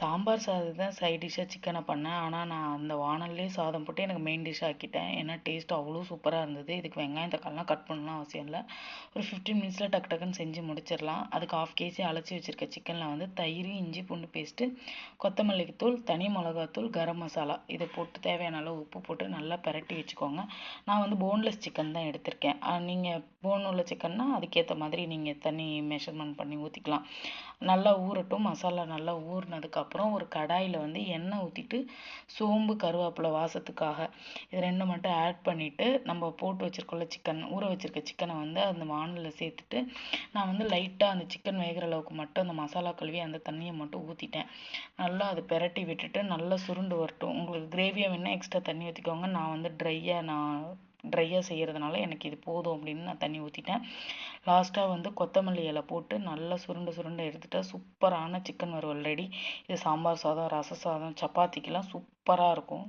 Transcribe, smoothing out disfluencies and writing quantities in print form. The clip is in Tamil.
சாம்பார் சாதம் தான் சைட் டிஷ்ஷாக சிக்கனை பண்ணேன். ஆனால் நான் அந்த வாணல்லே சாதம் போட்டு எனக்கு மெயின் டிஷ் ஆக்கிட்டேன். ஏன்னா டேஸ்ட் அவ்வளோ சூப்பராக இருந்தது. இதுக்கு வெங்காயம் தக்காளிலாம் கட் பண்ணலாம் அவசியம் இல்லை. ஒரு 15 மினிட்ஸில் டக்கு டக்குன்னு செஞ்சு முடிச்சிடலாம். அதுக்கு 1/2 கேஜி அலசி வச்சுருக்க சிக்கனில் வந்து தயிர், இஞ்சி பூண்டு பேஸ்ட்டு, கொத்தமல்லி தூள், தனி மிளகாத்தூள், கரம் மசாலா இதை போட்டு தேவையான அளவு உப்பு போட்டு நல்லா பிரட்டி வச்சுக்கோங்க. நான் வந்து போன்லெஸ் சிக்கன் தான் எடுத்திருக்கேன். நீங்கள் போன் உள்ள சிக்கன்னா அதுக்கேற்ற மாதிரி நீங்கள் தண்ணி மெஷர்மெண்ட் பண்ணி ஊற்றிக்கலாம். நல்லா ஊறட்டும். மசாலா நல்லா ஊறினதுக்கப்புறம் ஒரு கடாயில் வந்து எண்ணெய் ஊற்றிட்டு சோம்பு, கருவேப்பிலை வாசத்துக்காக இது 2 மட்டும் ஆட் பண்ணிவிட்டு நம்ம போட்டு வச்சுருக்கோம்ல சிக்கன், ஊற வச்சுருக்க சிக்கனை வந்து அந்த வாணலில் சேர்த்துட்டு நான் வந்து லைட்டாக அந்த சிக்கன் வேகிற அளவுக்கு மட்டும் அந்த மசாலா கழுவி அந்த தண்ணியை மட்டும் ஊற்றிட்டேன். நல்லா அதை பிரட்டி விட்டுட்டு நல்லா சுருண்டு வரட்டும். உங்களுக்கு கிரேவியாக வேணால் எக்ஸ்ட்ரா தண்ணி ஊற்றிக்கோங்க. நான் வந்து ட்ரையாக செய்கிறதுனால எனக்கு இது போதும் அப்படின்னு நான் தண்ணி ஊற்றிட்டேன். லாஸ்ட்டாக வந்து கொத்தமல்லி இலை போட்டு நல்லா சுருண்டு சுருண்டு எடுத்துட்டா சூப்பரான சிக்கன் வறுவல் ரெடி. இது சாம்பார் சாதம், ரச சாதம், சப்பாத்திக்கெலாம் சூப்பராக இருக்கும்.